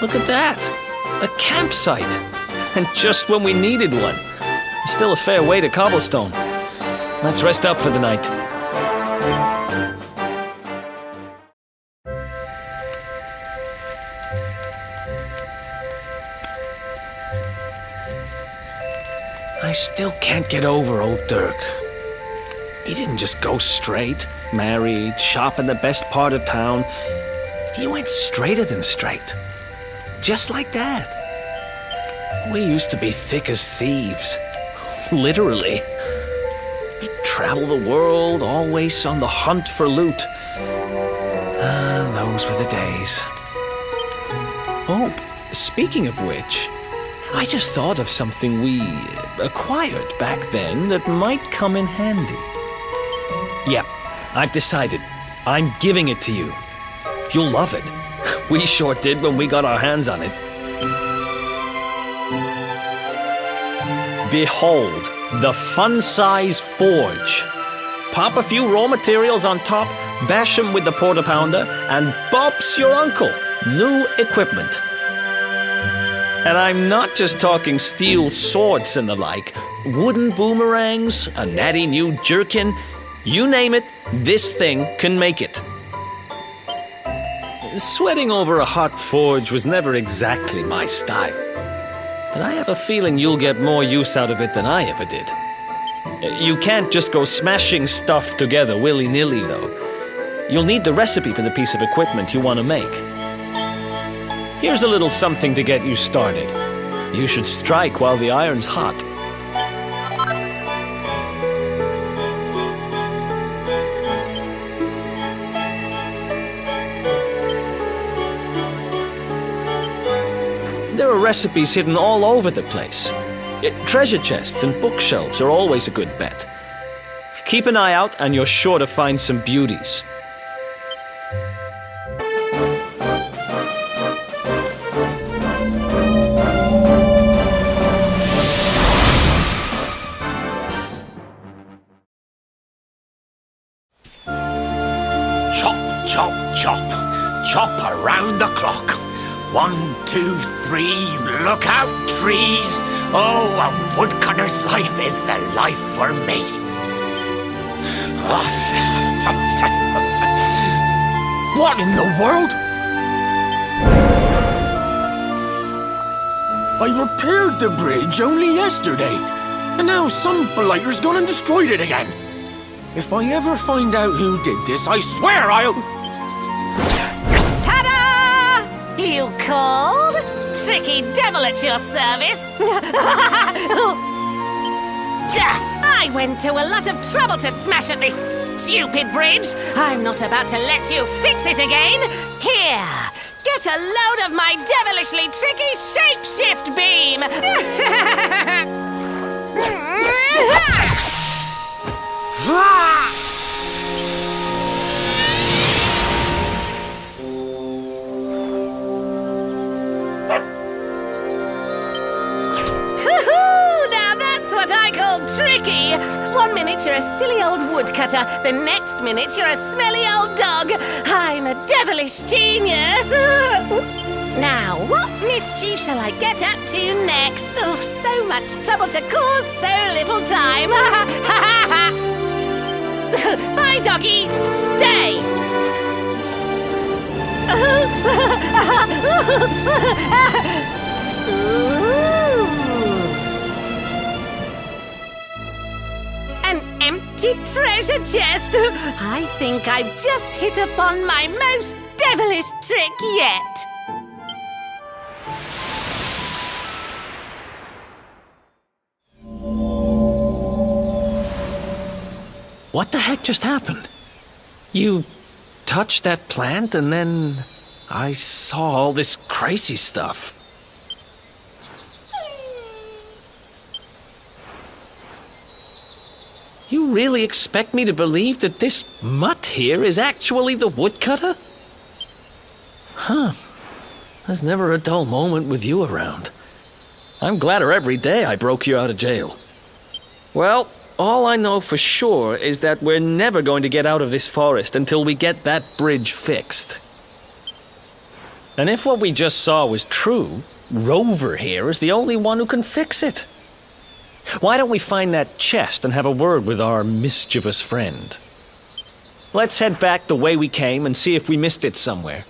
Look at that! A campsite! And just when we needed one. Still a fair way to cobblestone. Let's rest up for the night. I still can't get over old Dirk. He didn't just go straight, married, shop in the best part of town. He went straighter than straight. Just like that. We used to be thick as thieves. Literally. We'd travel the world, always on the hunt for loot. Those were the days. Oh, speaking of which, I just thought of something we acquired back then that might come in handy. Yep, I've decided. I'm giving it to you. You'll love it. We sure did when we got our hands on it. Behold, the fun-size forge. Pop a few raw materials on top, bash them with the porta-pounder, and bops your uncle. New equipment. And I'm not just talking steel swords and the like. Wooden boomerangs, a natty new jerkin. You name it, this thing can make it. Sweating over a hot forge was never exactly my style. But I have a feeling you'll get more use out of it than I ever did. You can't just go smashing stuff together willy-nilly, though. You'll need the recipe for the piece of equipment you want to make. Here's a little something to get you started. You should strike while the iron's hot. There are recipes hidden all over the place. Treasure chests and bookshelves are always a good bet. Keep an eye out and you're sure to find some beauties. Chop, chop, chop. Chop around the clock. 1, 2, 3, look out, trees. Oh, a woodcutter's life is the life for me. What in the world? I repaired the bridge only yesterday, and now some blighter's gone and destroyed it again. If I ever find out who did this, I swear I'll... Ta-da! You called? Tricky devil at your service. I went to a lot of trouble to smash at this stupid bridge. I'm not about to let you fix it again. Here, get a load of my devilishly tricky shapeshift beam. Now that's what I call tricky. 1 minute you're a silly old woodcutter, the next minute you're a smelly old dog. I'm a devilish genius. Now, what mischief shall I get up to next? Oh, so much trouble to cause so little time. Bye, doggy. Stay. Ooh. An empty treasure chest. I think I've just hit upon my most devilish trick yet. What the heck just happened? You touched that plant and then I saw all this crazy stuff. You really expect me to believe that this mutt here is actually the woodcutter? Huh. There's never a dull moment with you around. I'm gladder every day I broke you out of jail. Well, all I know for sure is that we're never going to get out of this forest until we get that bridge fixed. And if what we just saw was true, Rover here is the only one who can fix it. Why don't we find that chest and have a word with our mischievous friend? Let's head back the way we came and see if we missed it somewhere.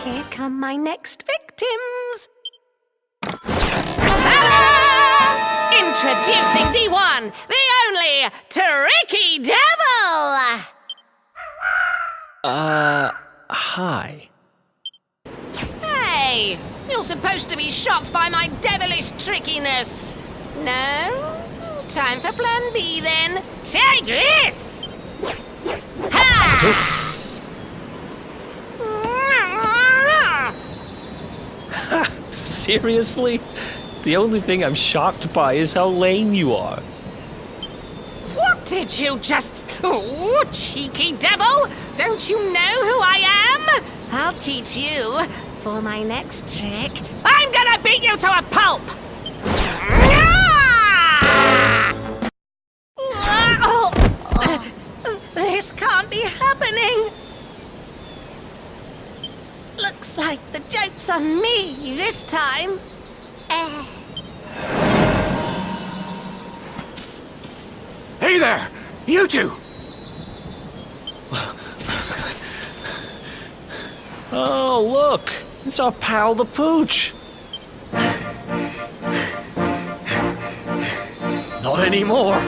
Here come my next victims. Ta-da! Introducing the one, the only, Tricky Devil! Hi. Hey, you're supposed to be shocked by my devilish trickiness. No? Time for plan B then. Take this! Ha! Seriously? The only thing I'm shocked by is how lame you are. What did you just... Oh, cheeky devil! Don't you know who I am? I'll teach you. For my next trick, I'm gonna beat you to a pulp! This can't be happening! Looks like the joke's on me this time. Hey there, you two! Oh, look! It's our pal the Pooch! Not anymore.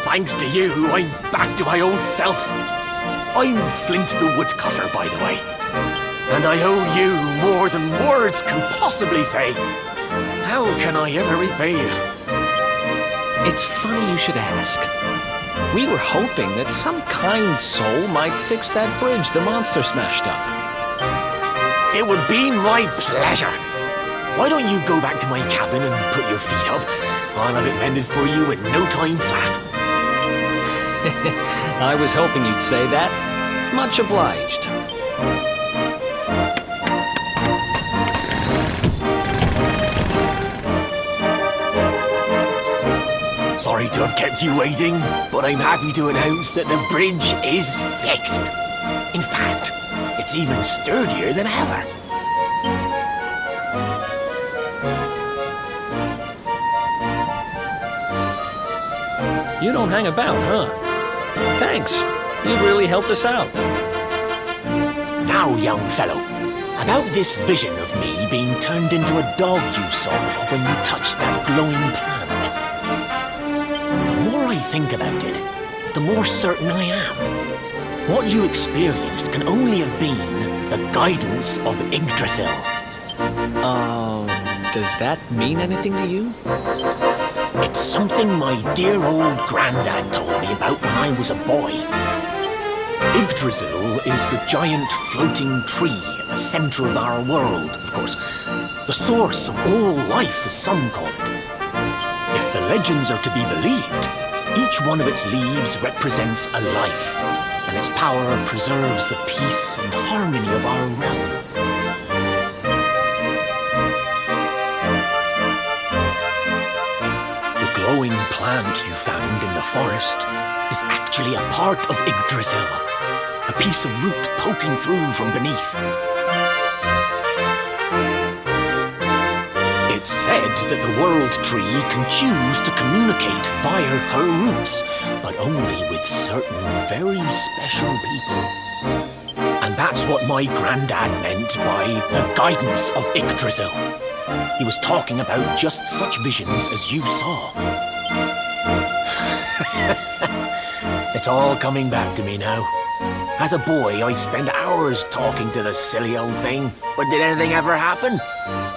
Thanks to you, I'm back to my old self. I'm Flint the Woodcutter, by the way. And I owe you more than words can possibly say. How can I ever repay you? It's funny you should ask. We were hoping that some kind soul might fix that bridge the monster smashed up. It would be my pleasure. Why don't you go back to my cabin and put your feet up? I'll have it mended for you in no time flat. I was hoping you'd say that. Much obliged. Sorry to have kept you waiting, but I'm happy to announce that the bridge is fixed. In fact, it's even sturdier than ever. You don't hang about, huh? Thanks. You've really helped us out. Now, young fellow, about this vision of me being turned into a dog you saw when you touched that glowing plant. The more I think about it, the more certain I am. What you experienced can only have been the guidance of Yggdrasil. Does that mean anything to you? It's something my dear old granddad told me about when I was a boy. Yggdrasil is the giant floating tree at the center of our world, of course. The source of all life, as some call it. If the legends are to be believed, each one of its leaves represents a life, and its power preserves the peace and harmony of our realm. The glowing plant you found in the forest is actually a part of Yggdrasil, a piece of root poking through from beneath. It's said that the world tree can choose to communicate via her roots, but only with certain very special people. And that's what my granddad meant by the guidance of Yggdrasil. He was talking about just such visions as you saw. It's all coming back to me now. As a boy, I'd spend hours talking to the silly old thing, but did anything ever happen?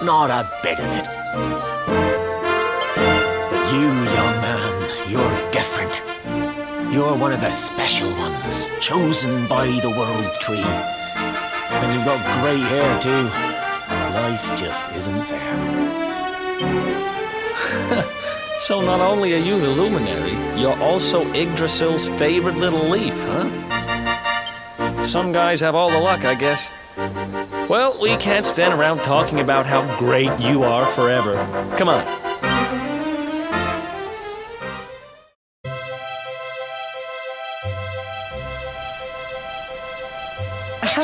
Not a bit of it. But you, young man, you're different. You're one of the special ones, chosen by the World Tree. And you've got grey hair, too. Life just isn't fair. So not only are you the luminary, you're also Yggdrasil's favorite little leaf, huh? Some guys have all the luck, I guess. Well, we can't stand around talking about how great you are forever. Come on. Is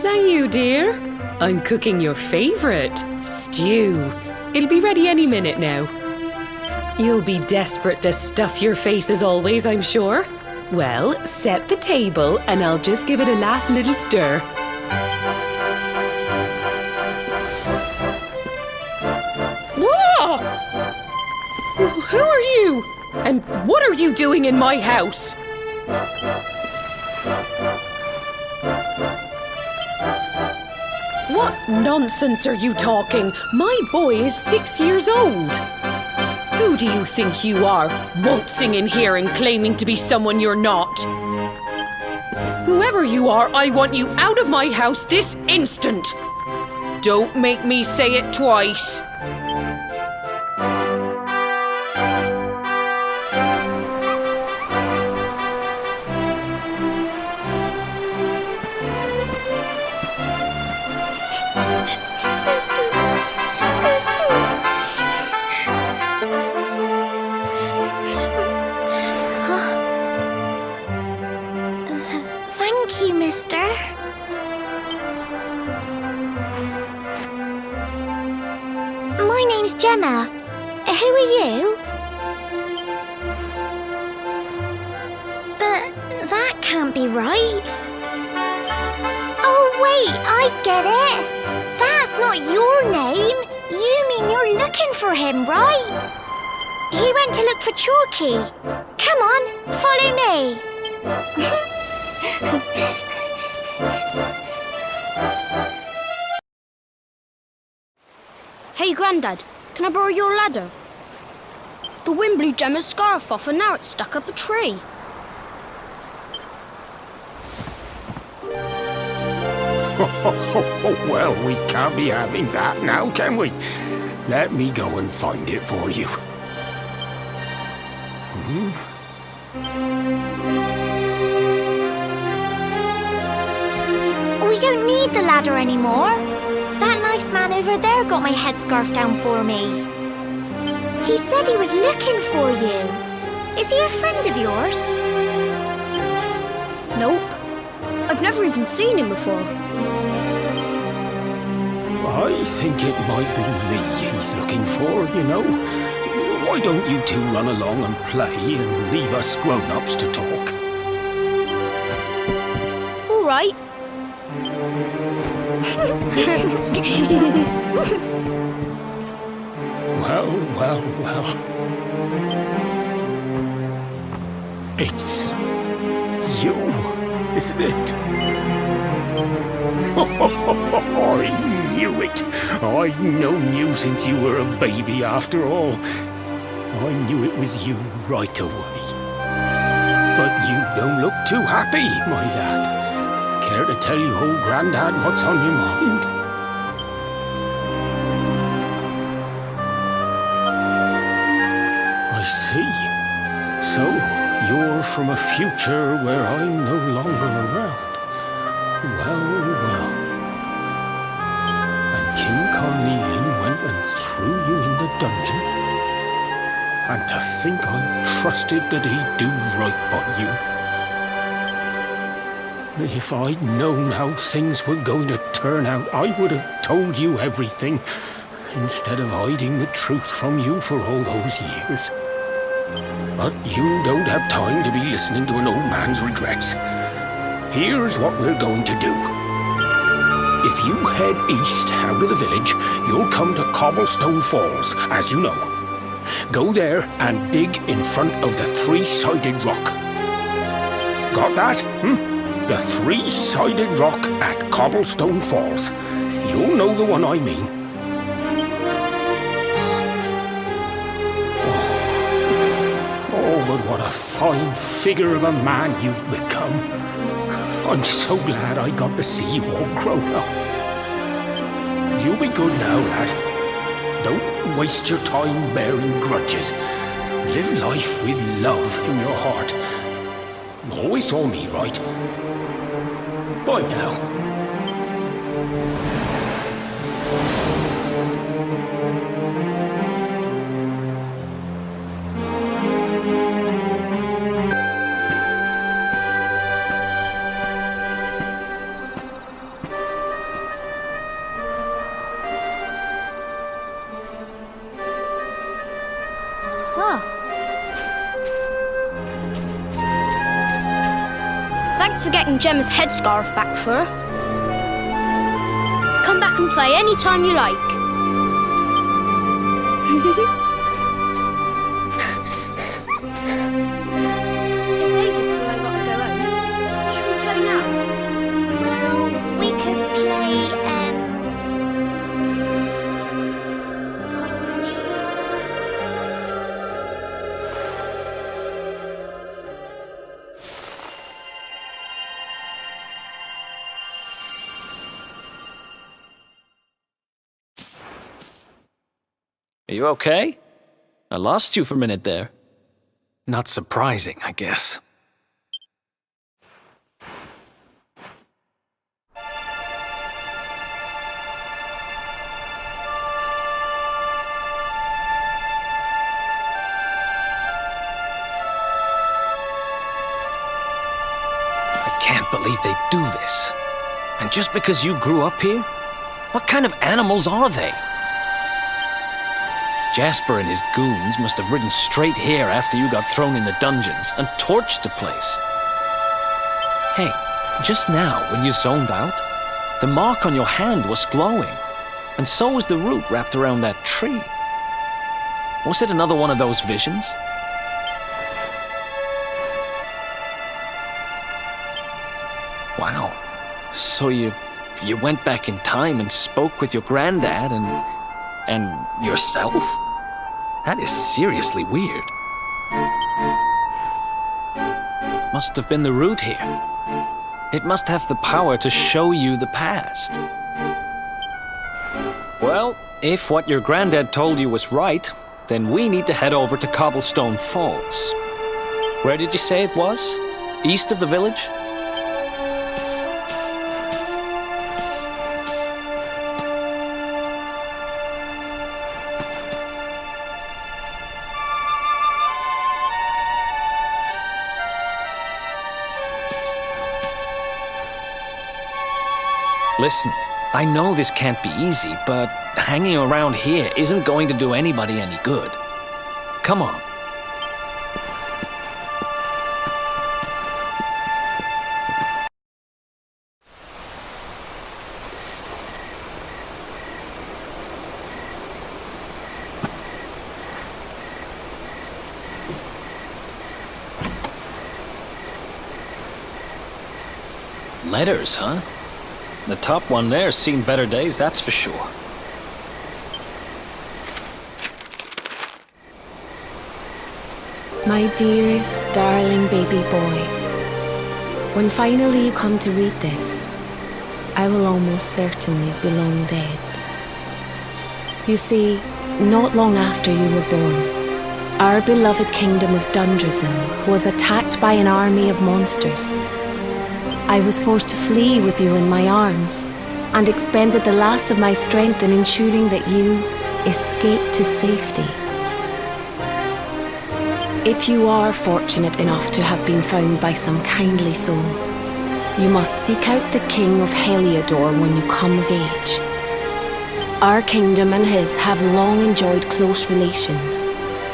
that you, dear? I'm cooking your favourite, stew. It'll be ready any minute now. You'll be desperate to stuff your face as always, I'm sure. Well, set the table and I'll just give it a last little stir. Whoa! Who are you? And what are you doing in my house? What nonsense are you talking? My boy is 6 years old. Who do you think you are, waltzing in here and claiming to be someone you're not? Whoever you are, I want you out of my house this instant. Don't make me say it twice. Thank you, mister. My name's Gemma. Who are you? But that can't be right. Oh, wait, I get it. That's not your name. You mean you're looking for him, right? He went to look for Chalky. Come on, follow me. Hey, Grandad, can I borrow your ladder? The wind blew Gemma's scarf off and now it's stuck up a tree. Well, we can't be having that now, can we? Let me go and find it for you. We don't need the ladder anymore. That nice man over there got my headscarf down for me. He said he was looking for you. Is he a friend of yours? Nope. I've never even seen him before. I think it might be me he's looking for, you know. Why don't you two run along and play and leave us grown-ups to talk? All right. Well. It's you, isn't it? I knew it. I've known you since you were a baby after all. I knew it was you right away. But you don't look too happy, my lad. Care to tell your old Grandad what's on your mind? I see. So, you're from a future where I'm no longer around. Well. And King Carnelian went and threw you in the dungeon? And to think I trusted that he'd do right by you. If I'd known how things were going to turn out, I would have told you everything, instead of hiding the truth from you for all those years. But you don't have time to be listening to an old man's regrets. Here's what we're going to do. If you head east out of the village, you'll come to Cobblestone Falls, as you know. Go there and dig in front of the three-sided rock. Got that? The three-sided rock at Cobblestone Falls. You'll know the one I mean. Oh, but what a fine figure of a man you've become. I'm so glad I got to see you all grown up. You be good now, lad. Don't waste your time bearing grudges. Live life with love in your heart. Always saw me right. Bye now. Thanks for getting Gemma's headscarf back for her. Come back and play any time you like. It's ages till I gotta go home. Should we play now? Well, we could play, Are you okay? I lost you for a minute there. Not surprising, I guess. I can't believe they do this. And just because you grew up here? What kind of animals are they? Jasper and his goons must have ridden straight here after you got thrown in the dungeons and torched the place. Hey, just now when you zoned out, the mark on your hand was glowing, and so was the root wrapped around that tree. Was it another one of those visions? Wow. So you went back in time and spoke with your granddad and yourself? That is seriously weird. Must have been the root here. It must have the power to show you the past. Well, if what your granddad told you was right, then we need to head over to Cobblestone Falls. Where did you say it was? East of the village? Listen, I know this can't be easy, but hanging around here isn't going to do anybody any good. Come on. Letters, huh? The top one there's seen better days, that's for sure. My dearest, darling baby boy, when finally you come to read this, I will almost certainly be long dead. You see, not long after you were born, our beloved kingdom of Dundrasil was attacked by an army of monsters. I was forced to flee with you in my arms and expended the last of my strength in ensuring that you escaped to safety. If you are fortunate enough to have been found by some kindly soul, you must seek out the King of Heliodor when you come of age. Our kingdom and his have long enjoyed close relations,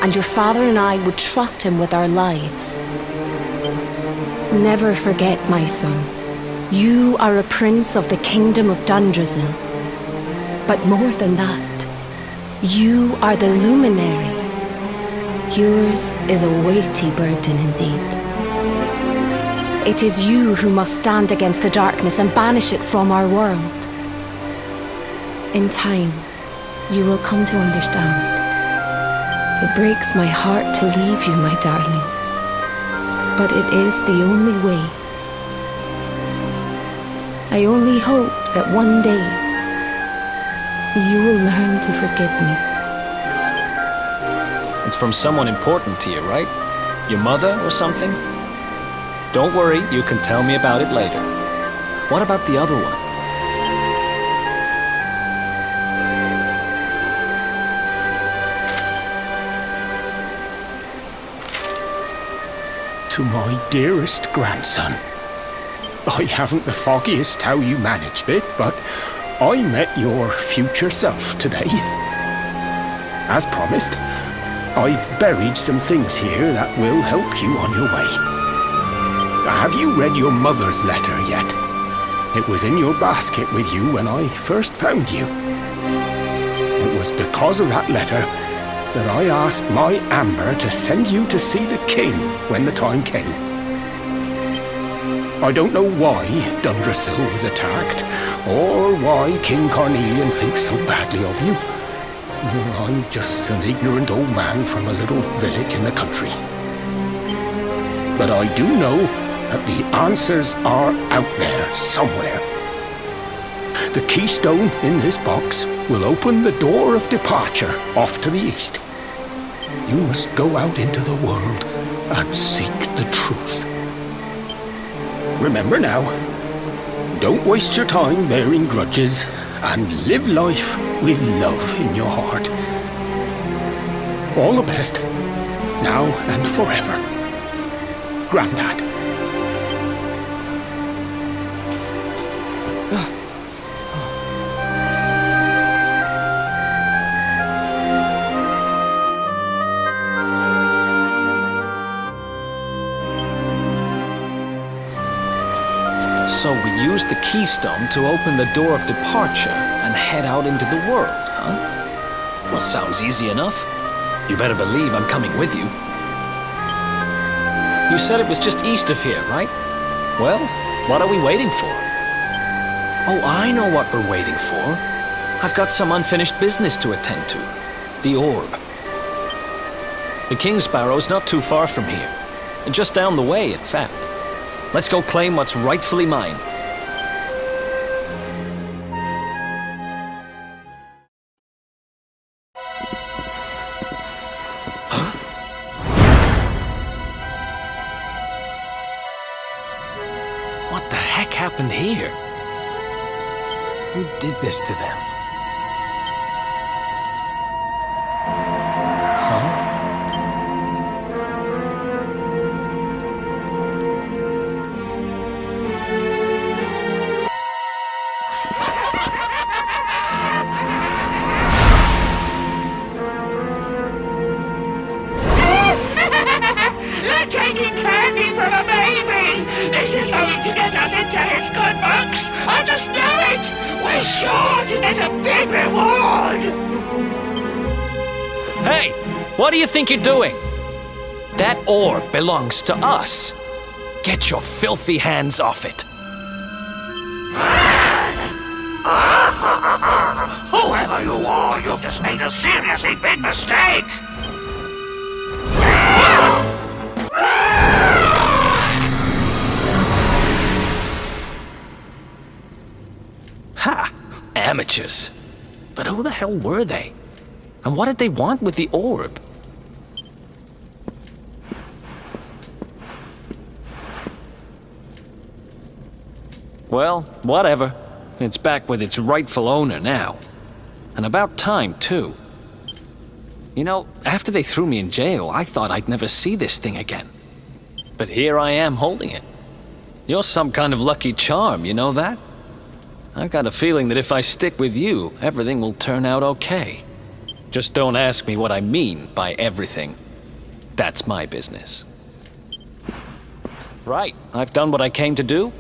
and your father and I would trust him with our lives. Never forget, my son, you are a prince of the kingdom of Dundrasil. But more than that, you are the luminary. Yours is a weighty burden indeed. It is you who must stand against the darkness and banish it from our world. In time, you will come to understand. It breaks my heart to leave you, my darling. But it is the only way. I only hope that one day you will learn to forgive me. It's from someone important to you, right? Your mother or something? Don't worry, you can tell me about it later. What about the other one? To my dearest grandson. I haven't the foggiest how you managed it, but I met your future self today. As promised, I've buried some things here that will help you on your way. Have you read your mother's letter yet? It was in your basket with you when I first found you. It was because of that letter that I asked my Amber to send you to see the king when the time came. I don't know why Dundrasil was attacked, or why King Carnelian thinks so badly of you. I'm just an ignorant old man from a little village in the country. But I do know that the answers are out there somewhere. The keystone in this box will open the door of departure off to the east. You must go out into the world and seek the truth. Remember now, don't waste your time bearing grudges, and live life with love in your heart. All the best, now and forever. Grandad. So we use the keystone to open the door of departure and head out into the world, huh? Well, sounds easy enough. You better believe I'm coming with you. You said it was just east of here, right? Well, what are we waiting for? Oh, I know what we're waiting for. I've got some unfinished business to attend to. The orb. The King Sparrow's not too far from here. Just down the way, in fact. Let's go claim what's rightfully mine. What the heck happened here? Who did this to them? Huh? They're taking candy from a baby! This is going to get us into his good books! I just know it! We're sure to get a big reward! Hey! What do you think you're doing? That orb belongs to us. Get your filthy hands off it. Whoever you are, you've just made a seriously big mistake! Ha! Amateurs. But who the hell were they? And what did they want with the orb? Well, whatever. It's back with its rightful owner now. And about time, too. You know, after they threw me in jail, I thought I'd never see this thing again. But here I am holding it. You're some kind of lucky charm, you know that? I've got a feeling that if I stick with you, everything will turn out okay. Just don't ask me what I mean by everything. That's my business. Right, I've done what I came to do.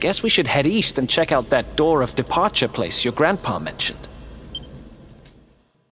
Guess we should head east and check out that door of departure place your grandpa mentioned.